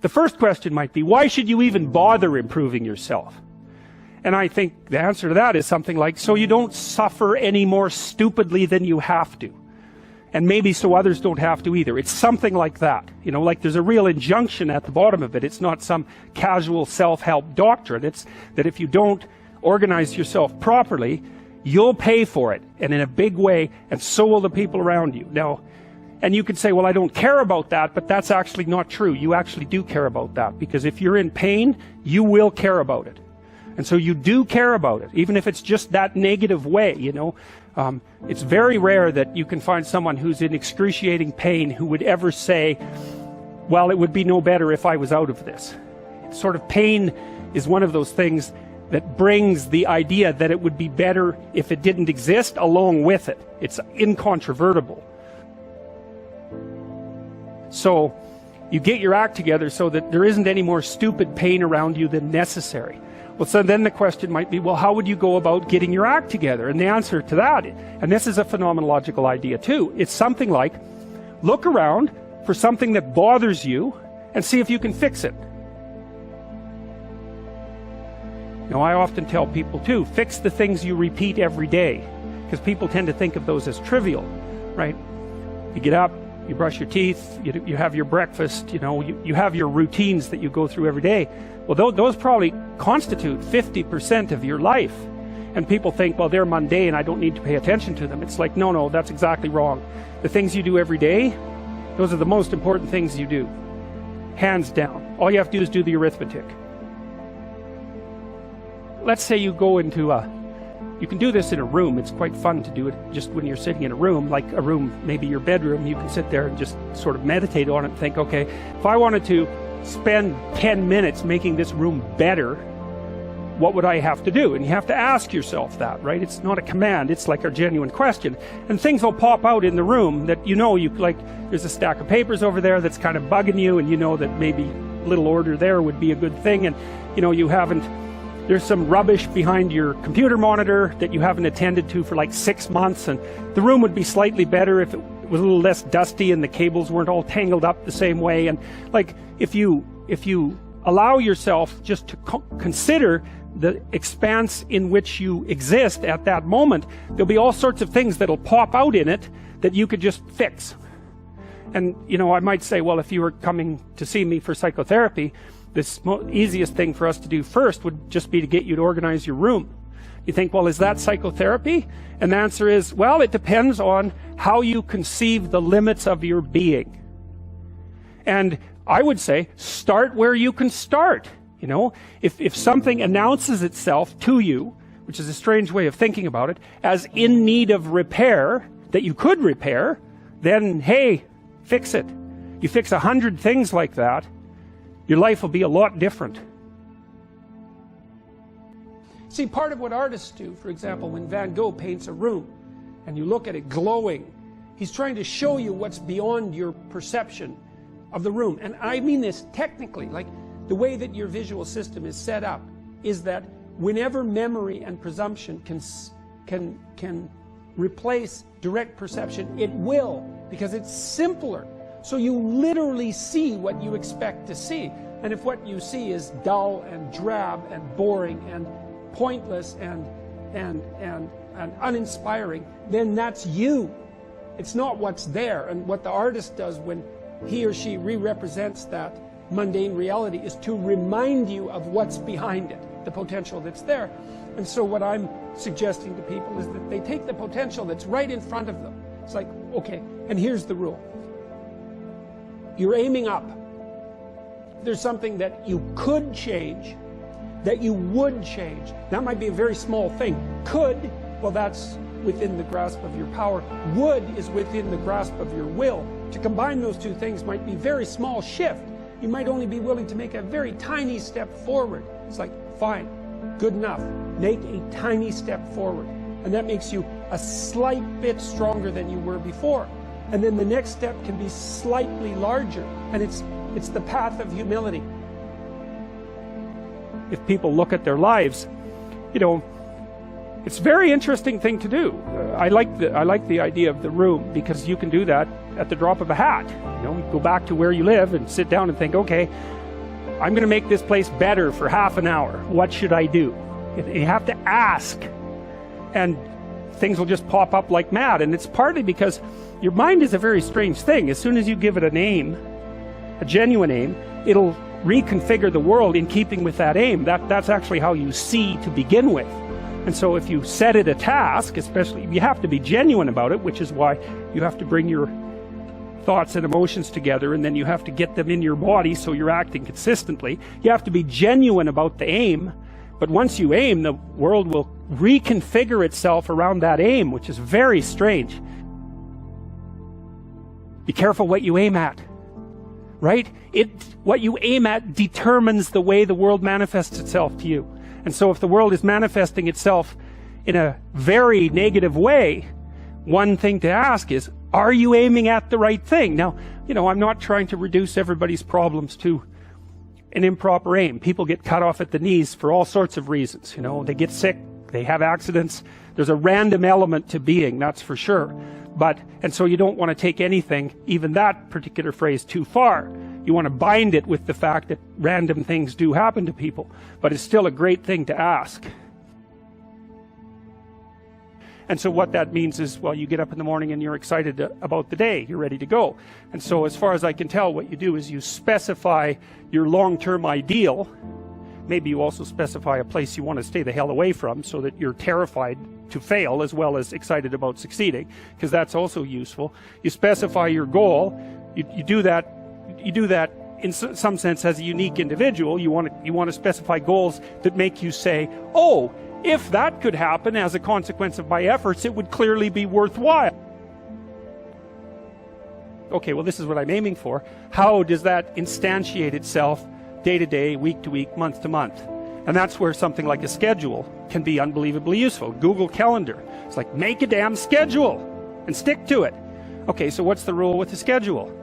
The first question might be, why should you even bother improving yourself? And I think the answer to that is something like, so you don't suffer any more stupidly than you have to. And maybe so others don't have to either. It's something like that. You know, like there's a real injunction at the bottom of it. It's not some casual self-help doctrine. It's that if you don't organize yourself properly, you'll pay for it, and in a big way, and so will the people around you. Now, and you could say, well, I don't care about that, but that's actually not true. You actually do care about that, because if you're in pain, you will care about it. And so you do care about it, even if it's just that negative way, you know. It's very rare that you can find someone who's in excruciating pain who would ever say, well, it would be no better if I was out of this. Sort of pain is one of those things that brings the idea that it would be better if it didn't exist along with it. It's incontrovertible. So you get your act together so that there isn't any more stupid pain around you than necessary. Well, so then the question might be, well, how would you go about getting your act together? And the answer to that, and this is a phenomenological idea too, it's something like, look around for something that bothers you and see if you can fix it. Now, I often tell people too, fix the things you repeat every day, because people tend to think of those as trivial, right? You get up, you brush your teeth, you have your breakfast, you know, you have your routines that you go through every day. Well, those probably constitute 50% of your life. And people think, well, they're mundane, I don't need to pay attention to them. It's like, no, that's exactly wrong. The things you do every day, those are the most important things you do. Hands down. All you have to do is do the arithmetic. Let's say you go into you can do this in a room. It's quite fun to do it just when you're sitting in a room, like a room, maybe your bedroom. You can sit there and just sort of meditate on it and think, okay, if I wanted to spend 10 minutes making this room better, what would I have to do? And you have to ask yourself that, right? It's not a command, it's like a genuine question. And things will pop out in the room that you know, there's a stack of papers over there that's kind of bugging you, and you know that maybe a little order there would be a good thing, and you know, there's some rubbish behind your computer monitor that you haven't attended to for like 6 months, and the room would be slightly better if it was a little less dusty and the cables weren't all tangled up the same way. And like, if you allow yourself just to consider the expanse in which you exist at that moment, there'll be all sorts of things that'll pop out in it that you could just fix. And you know, I might say, well, if you were coming to see me for psychotherapy, this easiest thing for us to do first would just be to get you to organize your room. You think, well, is that psychotherapy? And the answer is, well, it depends on how you conceive the limits of your being. And I would say, start where you can start. You know, if something announces itself to you, which is a strange way of thinking about it, as in need of repair, that you could repair, then, hey, fix it. You fix 100 things like that, your life will be a lot different. See, part of what artists do, for example, when Van Gogh paints a room and you look at it glowing, he's trying to show you what's beyond your perception of the room. And I mean this technically, like the way that your visual system is set up is that whenever memory and presumption can replace direct perception, it will, because it's simpler. So you literally see what you expect to see. And if what you see is dull and drab and boring and pointless and uninspiring, then that's you. It's not what's there. And what the artist does when he or she re-represents that mundane reality is to remind you of what's behind it, the potential that's there. And so what I'm suggesting to people is that they take the potential that's right in front of them. It's like, okay, and here's the rule. You're aiming up. If there's something that you could change, that you would change, that might be a very small thing. Could, well, that's within the grasp of your power. Would is within the grasp of your will. To combine those two things might be a very small shift. You might only be willing to make a very tiny step forward. It's like, fine, good enough. Make a tiny step forward. And that makes you a slight bit stronger than you were before. And then the next step can be slightly larger. And it's the path of humility. If people look at their lives, you know, it's a very interesting thing to do. I like the idea of the room, because you can do that at the drop of a hat. You know, go back to where you live and sit down and think, okay, I'm going to make this place better for half an hour. What should I do? You have to ask, and things will just pop up like mad. And it's partly because your mind is a very strange thing. As soon as you give it a name, a genuine aim, it'll reconfigure the world in keeping with that aim. That's actually how you see to begin with. And so if you set it a task, especially, you have to be genuine about it, which is why you have to bring your thoughts and emotions together, and then you have to get them in your body so you're acting consistently. You have to be genuine about the aim, but once you aim, the world will reconfigure itself around that aim, which is very strange. Be careful what you aim at, right? What you aim at determines the way the world manifests itself to you. And so if the world is manifesting itself in a very negative way, one thing to ask is, are you aiming at the right thing? Now, I'm not trying to reduce everybody's problems to an improper aim. People get cut off at the knees for all sorts of reasons. They get sick, they have accidents. There's a random element to being, that's for sure. And so you don't want to take anything, even that particular phrase, too far. You want to bind it with the fact that random things do happen to people. But it's still a great thing to ask. And so what that means is, well, you get up in the morning and you're excited about the day. You're ready to go. And so as far as I can tell, what you do is you specify your long-term ideal. Maybe you also specify a place you want to stay the hell away from so that you're terrified to fail as well as excited about succeeding, because that's also useful. You specify your goal. You do that in some sense as a unique individual. You want to specify goals that make you say, oh, if that could happen as a consequence of my efforts, it would clearly be worthwhile. Okay, well, this is what I'm aiming for. How does that instantiate itself day to day, week to week, month to month? And that's where something like a schedule can be unbelievably useful. Google Calendar. It's like, make a damn schedule and stick to it. Okay, so what's the rule with the schedule?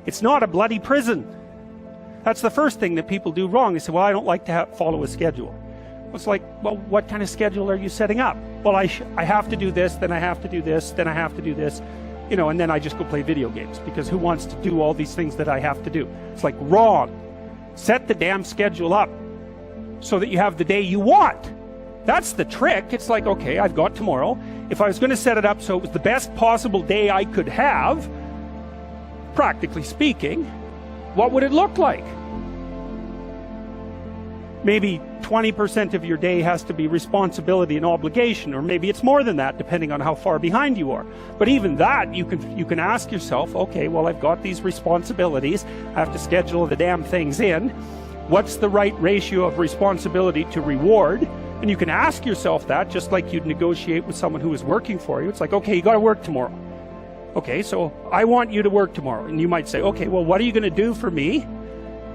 It's not a bloody prison. That's the first thing that people do wrong. They say, well, I don't like to follow a schedule. It's like, well, what kind of schedule are you setting up? Well, I have to do this, then I have to do this, then I have to do this, and then I just go play video games, because who wants to do all these things that I have to do? It's like, wrong. Set the damn schedule up so that you have the day you want. That's the trick. It's like, okay, I've got tomorrow. If I was going to set it up so it was the best possible day I could have, practically speaking, what would it look like? Maybe 20% of your day has to be responsibility and obligation, or maybe it's more than that, depending on how far behind you are. But even that, you can ask yourself, okay, well, I've got these responsibilities. I have to schedule the damn things in. What's the right ratio of responsibility to reward? And you can ask yourself that, just like you'd negotiate with someone who is working for you. It's like, okay, you got to work tomorrow. Okay, so I want you to work tomorrow. And you might say, okay, well, what are you going to do for me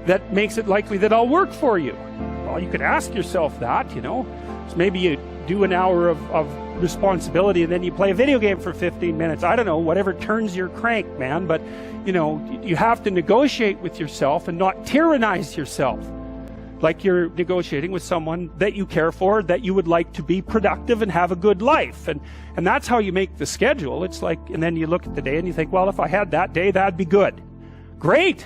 that makes it likely that I'll work for you? Well, you could ask yourself that, So maybe you do an hour of responsibility and then you play a video game for 15 minutes. I don't know, whatever turns your crank, man. But, you have to negotiate with yourself and not tyrannize yourself. Like you're negotiating with someone that you care for, that you would like to be productive and have a good life. And that's how you make the schedule. It's like, and then you look at the day and you think, well, if I had that day, that'd be good. Great.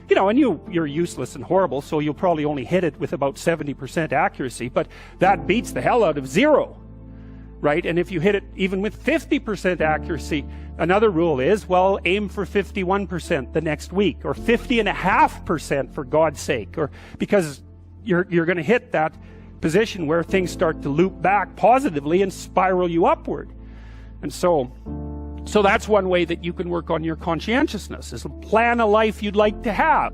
And you're useless and horrible, so you'll probably only hit it with about 70% accuracy, but that beats the hell out of 0, right? And if you hit it even with 50% accuracy, another rule is, well, aim for 51% the next week, or 50.5% for God's sake, or because you're going to hit that position where things start to loop back positively and spiral you upward. And so that's one way that you can work on your conscientiousness, is plan a life you'd like to have.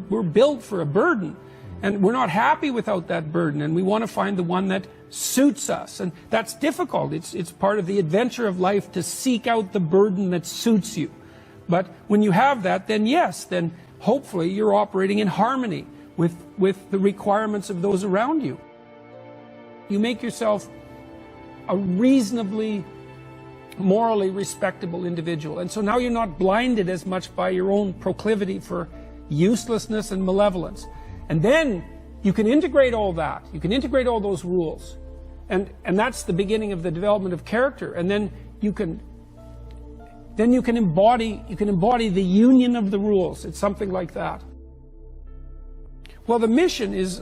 We're built for a burden, and we're not happy without that burden, and we want to find the one that suits us. And that's difficult. It's part of the adventure of life to seek out the burden that suits you. But when you have that, then yes, then hopefully you're operating in harmony with the requirements of those around you. You make yourself a reasonably morally respectable individual. And so now you're not blinded as much by your own proclivity for uselessness and malevolence. And then you can integrate all that. You can integrate all those rules. And that's the beginning of the development of character. And then you can then you can embody the union of the rules. It's something like that. Well, the mission is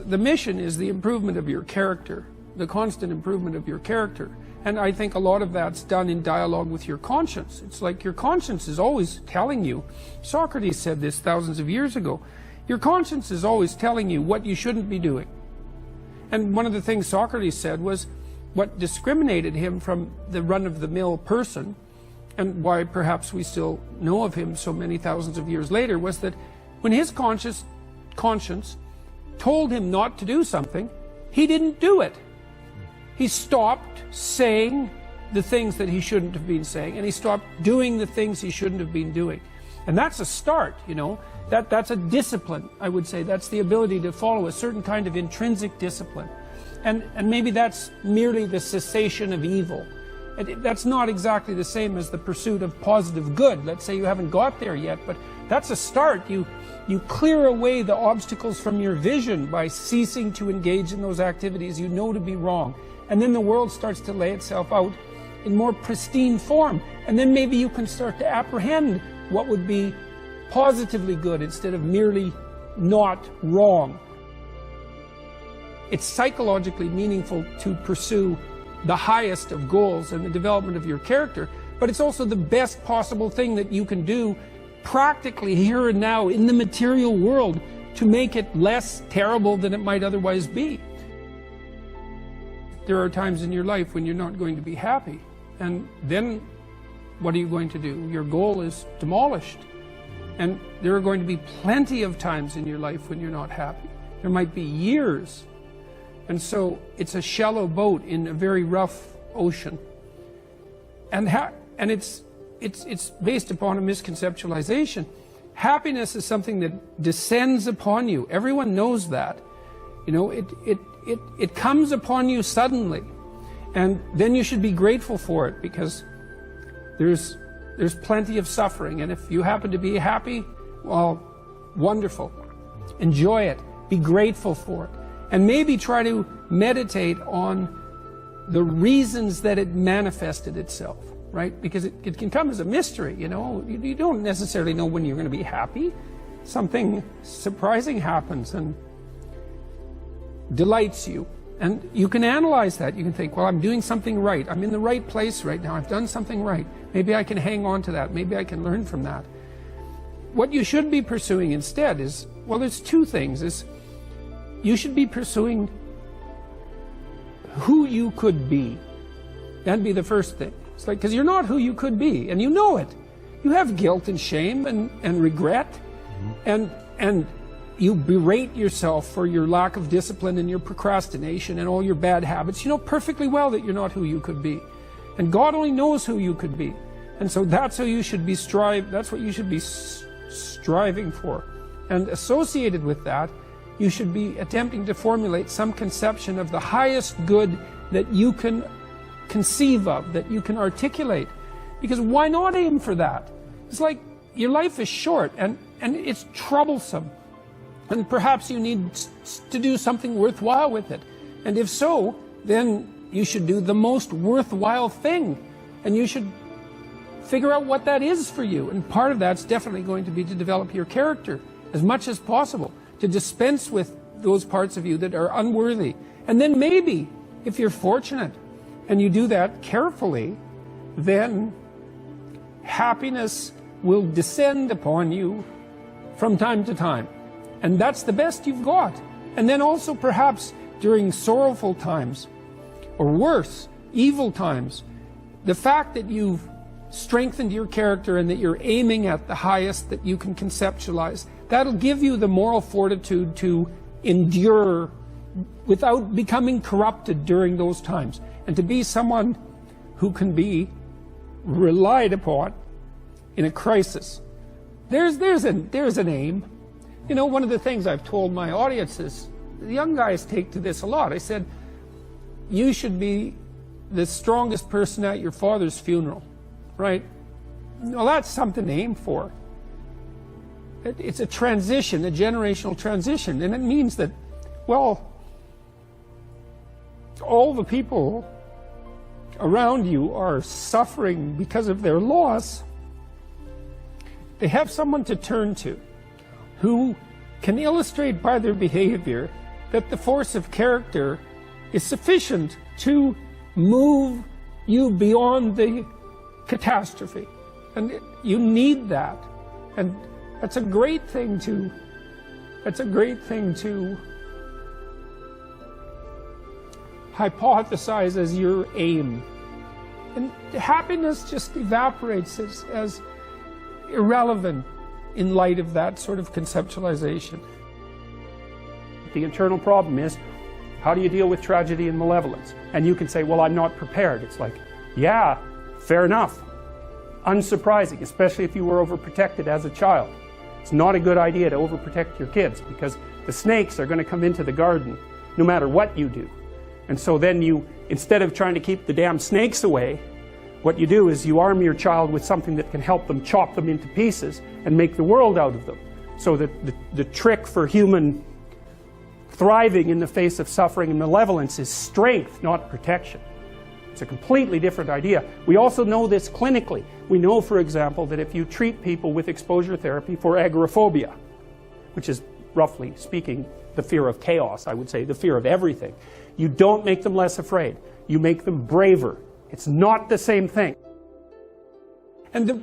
the improvement of your character, the constant improvement of your character. And I think a lot of that's done in dialogue with your conscience. It's like your conscience is always telling you, Socrates said this thousands of years ago, your conscience is always telling you what you shouldn't be doing. And one of the things Socrates said was what discriminated him from the run-of-the-mill person, and why perhaps we still know of him so many thousands of years later, was that when his conscience told him not to do something, he didn't do it. He stopped saying the things that he shouldn't have been saying, and he stopped doing the things he shouldn't have been doing. And that's a start, you know. That's a discipline, I would say. That's the ability to follow a certain kind of intrinsic discipline. And maybe that's merely the cessation of evil. That's not exactly the same as the pursuit of positive good. Let's say you haven't got there yet, but that's a start. You clear away the obstacles from your vision by ceasing to engage in those activities you know to be wrong. And then the world starts to lay itself out in more pristine form. And then maybe you can start to apprehend what would be positively good instead of merely not wrong. It's psychologically meaningful to pursue the highest of goals and the development of your character, but it's also the best possible thing that you can do practically here and now in the material world to make it less terrible than it might otherwise be. There are times in your life when you're not going to be happy, and then what are you going to do? Your goal is demolished. And there are going to be plenty of times in your life when you're not happy. There might be years. And so it's a shallow boat in a very rough ocean. And it's based upon a misconceptualization. Happiness is something that descends upon you. Everyone knows that. You know, it comes upon you suddenly. And then you should be grateful for it, because there's plenty of suffering. And if you happen to be happy, well, wonderful. Enjoy it. Be grateful for it. And maybe try to meditate on the reasons that it manifested itself, right? Because it can come as a mystery, you know. You don't necessarily know when you're going to be happy. Something surprising happens and delights you. And you can analyze that. You can think, well, I'm doing something right. I'm in the right place right now. I've done something right. Maybe I can hang on to that. Maybe I can learn from that. What you should be pursuing instead is, well, there's two things. You should be pursuing who you could be. That'd be the first thing. It's like, because you're not who you could be, and you know it. You have guilt and shame and regret, and you berate yourself for your lack of discipline and your procrastination and all your bad habits. You know perfectly well that you're not who you could be. And God only knows who you could be. And so that's how you should be that's what you should be striving for. And associated with that, you should be attempting to formulate some conception of the highest good that you can conceive of, that you can articulate. Because why not aim for that? It's like your life is short and it's troublesome. And perhaps you need to do something worthwhile with it. And if so, then you should do the most worthwhile thing. And you should figure out what that is for you. And part of that's definitely going to be to develop your character as much as possible, to dispense with those parts of you that are unworthy. And then maybe, if you're fortunate, and you do that carefully, then happiness will descend upon you from time to time. And that's the best you've got. And then also perhaps during sorrowful times, or worse, evil times, the fact that you've strengthened your character and that you're aiming at the highest that you can conceptualize, that'll give you the moral fortitude to endure without becoming corrupted during those times, and to be someone who can be relied upon in a crisis. There's an aim. You know, one of the things I've told my audience is, the young guys take to this a lot. I said, you should be the strongest person at your father's funeral, right? Well, that's something to aim for. It's a transition, a generational transition, and it means that, well, all the people around you are suffering because of their loss, they have someone to turn to who can illustrate by their behavior that the force of character is sufficient to move you beyond the catastrophe. And you need that. And that's a great thing to hypothesize as your aim. And happiness just evaporates as irrelevant in light of that sort of conceptualization. The internal problem is, how do you deal with tragedy and malevolence? And you can say, well, I'm not prepared. It's like, yeah, fair enough. Unsurprising, especially if you were overprotected as a child. It's not a good idea to overprotect your kids, because the snakes are going to come into the garden no matter what you do. And so then you, instead of trying to keep the damn snakes away, what you do is you arm your child with something that can help them chop them into pieces and make the world out of them. So that the trick for human thriving in the face of suffering and malevolence is strength, not protection. It's a completely different idea. We also know this clinically. We know, for example, that if you treat people with exposure therapy for agoraphobia, which is, roughly speaking, the fear of chaos, I would say, the fear of everything, you don't make them less afraid. You make them braver. It's not the same thing. And the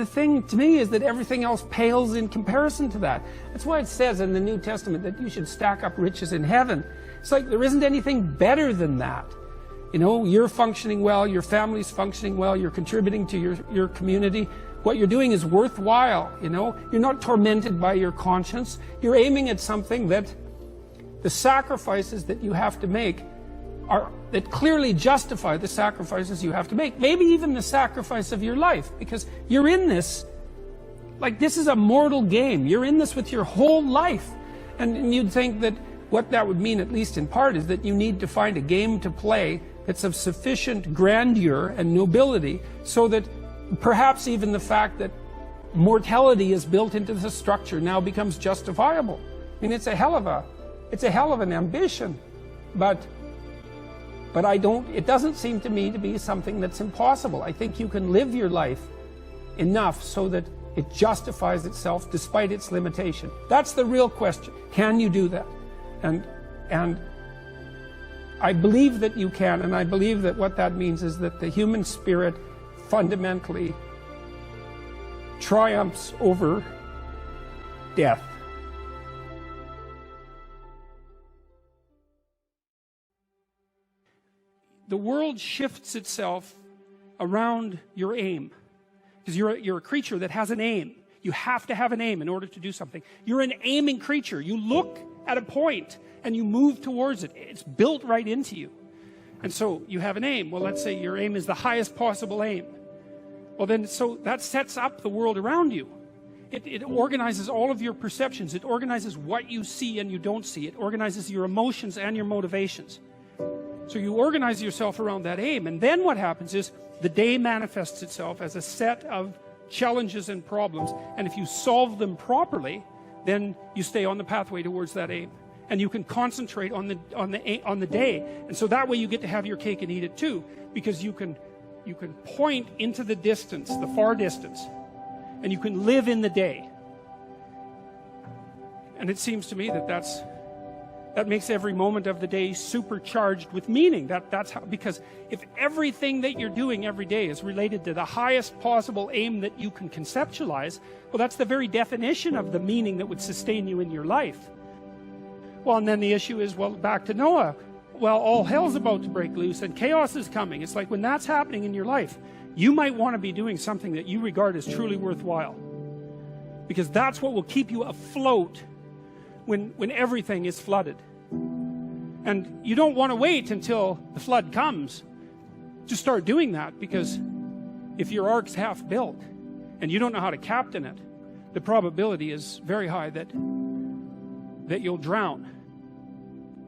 thing to me is that everything else pales in comparison to that. That's why it says in the New Testament that you should stack up riches in heaven. It's like there isn't anything better than that. You know, you're functioning well, your family's functioning well, you're contributing to your community. What you're doing is worthwhile, you know. You're not tormented by your conscience. You're aiming at something that the sacrifices that you have to make that clearly justify the sacrifices you have to make. Maybe even the sacrifice of your life, because you're in this, like this is a mortal game. You're in this with your whole life. And you'd think that what that would mean, at least in part, is that you need to find a game to play that's of sufficient grandeur and nobility so that perhaps even the fact that mortality is built into the structure now becomes justifiable. I mean, it's a hell of an ambition, but it doesn't seem to me to be something that's impossible. I think you can live your life enough so that it justifies itself despite its limitation. That's the real question. Can you do that? And I believe that you can, and I believe that what that means is that the human spirit fundamentally triumphs over death. The world shifts itself around your aim, because you're a creature that has an aim. You have to have an aim in order to do something. You're an aiming creature. You look at a point and you move towards it. It's built right into you. And so you have an aim. Well, let's say your aim is the highest possible aim. Well, then, so that sets up the world around you. It organizes all of your perceptions. It organizes what you see and you don't see. It organizes your emotions and your motivations. So you organize yourself around that aim. And then what happens is the day manifests itself as a set of challenges and problems. And if you solve them properly, then you stay on the pathway towards that aim. And you can concentrate on the day. And so that way you get to have your cake and eat it too. Because you can point into the distance, the far distance. And you can live in the day. And it seems to me that makes every moment of the day supercharged with meaning. That's how, because if everything that you're doing every day is related to the highest possible aim that you can conceptualize, well, that's the very definition of the meaning that would sustain you in your life. Well, and then the issue is, well, back to Noah. Well, all hell's about to break loose and chaos is coming. It's like when that's happening in your life, you might want to be doing something that you regard as truly worthwhile. Because that's what will keep you afloat when everything is flooded. And you don't want to wait until the flood comes to start doing that, because if your ark's half built and you don't know how to captain it, the probability is very high that you'll drown.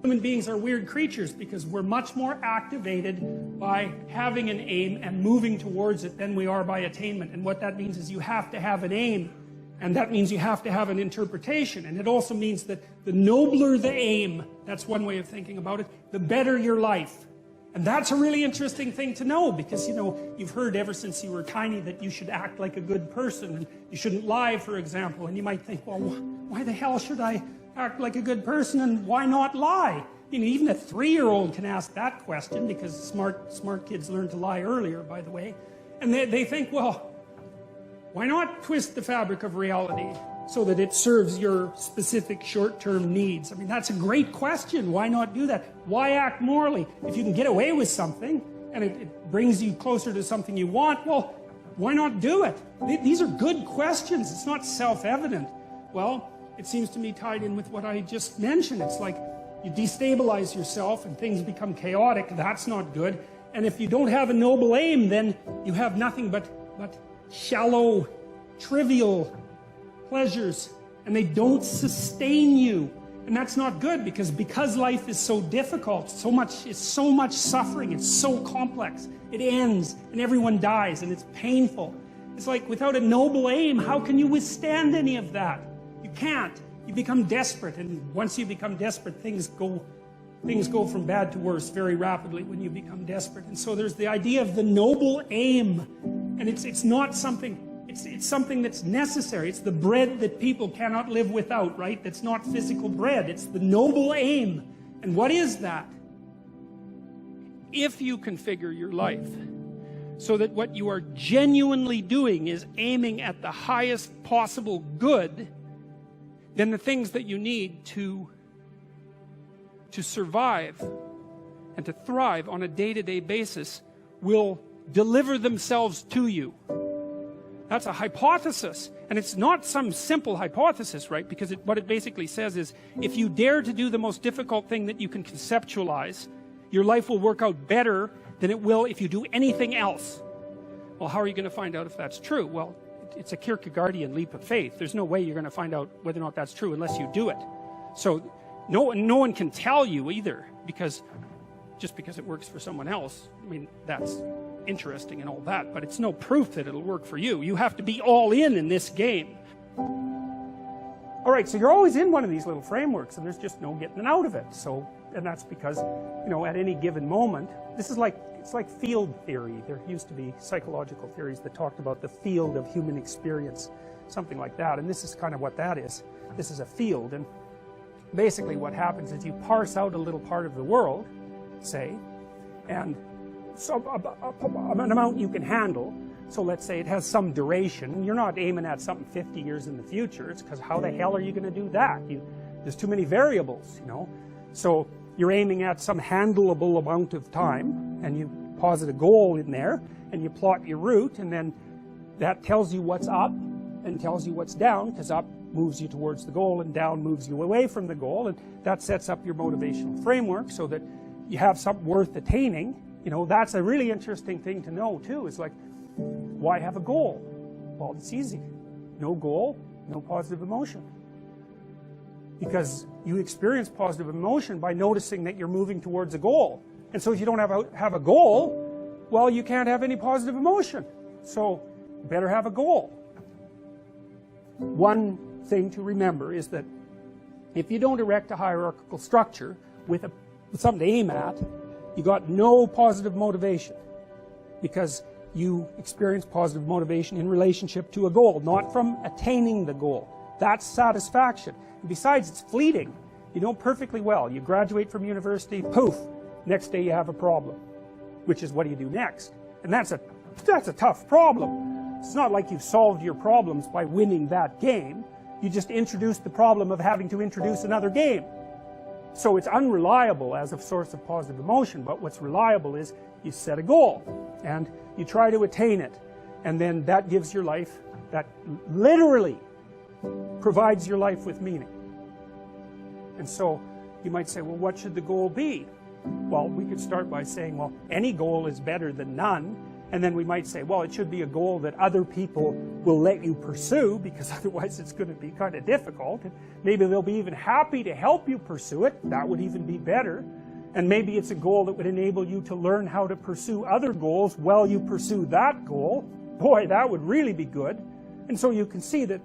Human beings are weird creatures because we're much more activated by having an aim and moving towards it than we are by attainment. And what that means is you have to have an aim, and that means you have to have an interpretation. And it also means that the nobler the aim, that's one way of thinking about it, the better your life. And that's a really interesting thing to know, because, you've heard ever since you were tiny that you should act like a good person, and you shouldn't lie, for example. And you might think, well, why the hell should I act like a good person, and why not lie? Even a 3-year-old can ask that question, because smart kids learn to lie earlier, by the way. And they think, well, why not twist the fabric of reality so that it serves your specific short-term needs? I mean, that's a great question. Why not do that? Why act morally? If you can get away with something and it brings you closer to something you want, well, why not do it? These are good questions. It's not self-evident. Well, it seems to me tied in with what I just mentioned. It's like you destabilize yourself and things become chaotic. That's not good. And if you don't have a noble aim, then you have nothing but shallow, trivial pleasures, and they don't sustain you. And that's not good, because life is so difficult, it's so much suffering, it's so complex. It ends, and everyone dies, and it's painful. It's like, without a noble aim, how can you withstand any of that? You can't. You become desperate, and once you become desperate, things go from bad to worse very rapidly when you become desperate. And so there's the idea of the noble aim, and it's not something. It's something that's necessary. It's the bread that people cannot live without, right? That's not physical bread. It's the noble aim. And what is that? If you configure your life so that what you are genuinely doing is aiming at the highest possible good, then the things that you need to survive and to thrive on a day-to-day basis will deliver themselves to you. That's a hypothesis, and it's not some simple hypothesis, right? Because what it basically says is, if you dare to do the most difficult thing that you can conceptualize, your life will work out better than it will if you do anything else. Well, how are you going to find out if that's true? Well, it's a Kierkegaardian leap of faith. There's no way you're going to find out whether or not that's true unless you do it. So no one can tell you either, just because it works for someone else. I mean, that's interesting and all that, but it's no proof that it'll work for you. You have to be all in this game. All right, so you're always in one of these little frameworks, and there's just no getting out of it. And that's because, at any given moment, it's like field theory. There used to be psychological theories that talked about the field of human experience, something like that, and this is kind of what that is. This is a field, and basically what happens is you parse out a little part of the world, say, and an amount you can handle. So let's say it has some duration. You're not aiming at something 50 years in the future. It's because how the hell are you going to do that? There's too many variables, So you're aiming at some handleable amount of time, and you posit a goal in there, and you plot your route, and then that tells you what's up and tells you what's down, because up moves you towards the goal and down moves you away from the goal, and that sets up your motivational framework so that you have something worth attaining. That's a really interesting thing to know too. It's like, why have a goal? Well, it's easy. No goal, no positive emotion. Because you experience positive emotion by noticing that you're moving towards a goal. And so if you don't have a goal, well, you can't have any positive emotion. So you better have a goal. One thing to remember is that if you don't erect a hierarchical structure with something to aim at, you got no positive motivation, because you experience positive motivation in relationship to a goal, not from attaining the goal. That's satisfaction. And besides, it's fleeting. You know perfectly well. You graduate from university, poof, next day you have a problem, which is, what do you do next? And that's a tough problem. It's not like you've solved your problems by winning that game. You just introduced the problem of having to introduce another game. So it's unreliable as a source of positive emotion, but what's reliable is you set a goal and you try to attain it, and then that gives your life, that literally provides your life with meaning. And so you might say, well, what should the goal be? Well, we could start by saying, well, any goal is better than none. And then we might say, well, it should be a goal that other people will let you pursue, because otherwise it's going to be kind of difficult. And maybe they'll be even happy to help you pursue it. That would even be better. And maybe it's a goal that would enable you to learn how to pursue other goals while you pursue that goal. Boy, that would really be good. And so you can see that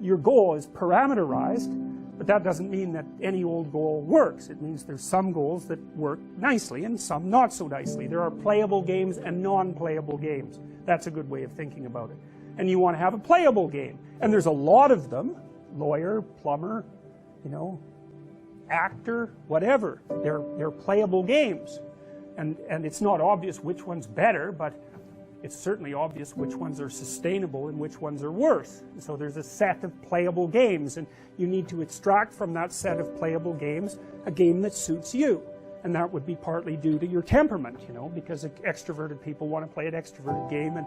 your goal is parameterized But that doesn't mean that any old goal works. It means there's some goals that work nicely and some not so nicely. There are playable games and non-playable games. That's a good way of thinking about it. And you want to have a playable game. And there's a lot of them. Lawyer, plumber, you know, actor, whatever. They're playable games. And it's not obvious which one's better, but it's certainly obvious which ones are sustainable and which ones are worse. And so there's a set of playable games, and you need to extract from that set of playable games a game that suits you. And that would be partly due to your temperament, you know, because extroverted people want to play an extroverted game, and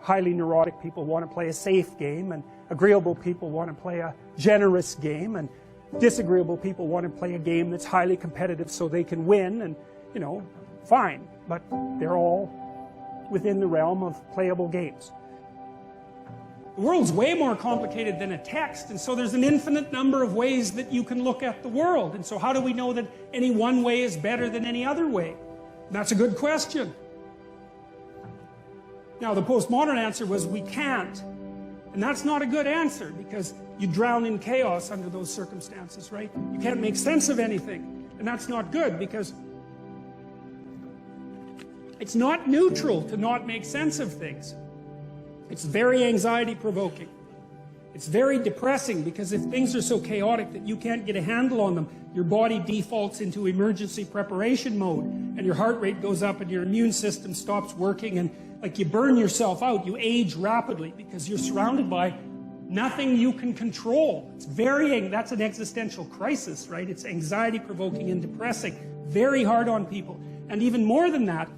highly neurotic people want to play a safe game, and agreeable people want to play a generous game, and disagreeable people want to play a game that's highly competitive so they can win, and, you know, fine. But they're all within the realm of playable games. The world's way more complicated than a text, and so there's an infinite number of ways that you can look at the world. And so how do we know that any one way is better than any other way? And that's a good question. Now, the postmodern answer was we can't. And that's not a good answer, because you drown in chaos under those circumstances, right? You can't make sense of anything. And that's not good, because it's not neutral to not make sense of things. It's very anxiety-provoking. It's very depressing, because if things are so chaotic that you can't get a handle on them, your body defaults into emergency preparation mode, and your heart rate goes up and your immune system stops working, and like you burn yourself out, you age rapidly because you're surrounded by nothing you can control. It's that's an existential crisis, right? It's anxiety-provoking and depressing, very hard on people. And even more than that,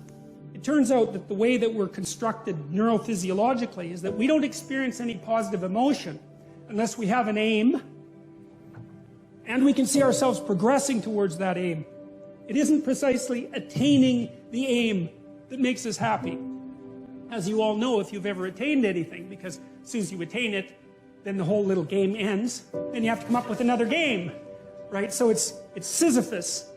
it turns out that the way that we're constructed neurophysiologically is that we don't experience any positive emotion unless we have an aim and we can see ourselves progressing towards that aim. It isn't precisely attaining the aim that makes us happy, as you all know if you've ever attained anything, because as soon as you attain it, then the whole little game ends, then you have to come up with another game, right? So it's Sisyphus.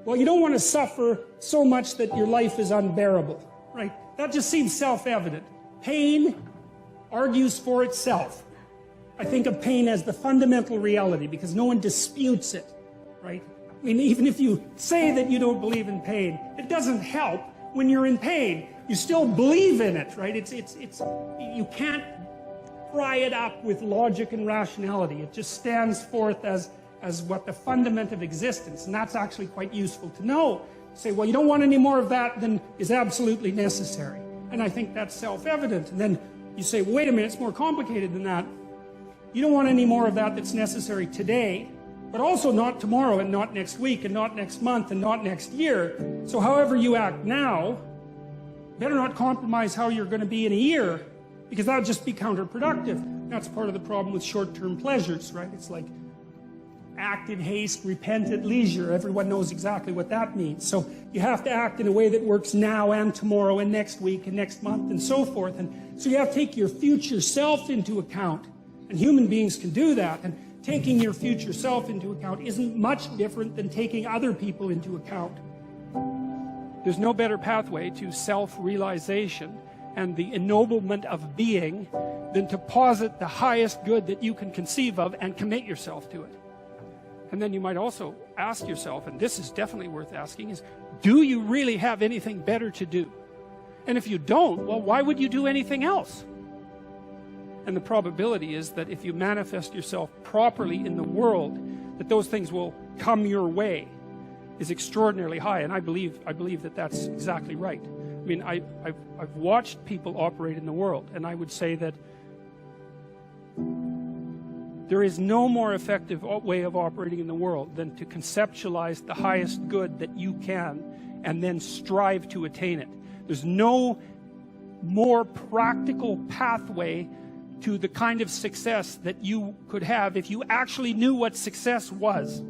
Well, you don't want to suffer so much that your life is unbearable, right? That just seems self-evident. Pain argues for itself. I think of pain as the fundamental reality, because no one disputes it, right? I mean, even if you say that you don't believe in pain, it doesn't help when you're in pain. You still believe in it, right? You can't pry it up with logic and rationality. It just stands forth as what the fundament of existence, and that's actually quite useful to know. You say, well, you don't want any more of that than is absolutely necessary. And I think that's self-evident. And then you say, well, wait a minute, it's more complicated than that. You don't want any more of that that's necessary today, but also not tomorrow, and not next week, and not next month, and not next year. So however you act now, better not compromise how you're going to be in a year, because that'll just be counterproductive. That's part of the problem with short-term pleasures, right? It's like act in haste, repent at leisure. Everyone knows exactly what that means. So you have to act in a way that works now and tomorrow and next week and next month and so forth. And so you have to take your future self into account. And human beings can do that. And taking your future self into account isn't much different than taking other people into account. There's no better pathway to self-realization and the ennoblement of being than to posit the highest good that you can conceive of and commit yourself to it. And then you might also ask yourself, and this is definitely worth asking, is do you really have anything better to do? And if you don't, well, why would you do anything else? And the probability is that if you manifest yourself properly in the world, that those things will come your way is extraordinarily high. And I believe that that's exactly right. I mean, I've watched people operate in the world, and I would say that there is no more effective way of operating in the world than to conceptualize the highest good that you can and then strive to attain it. There's no more practical pathway to the kind of success that you could have if you actually knew what success was.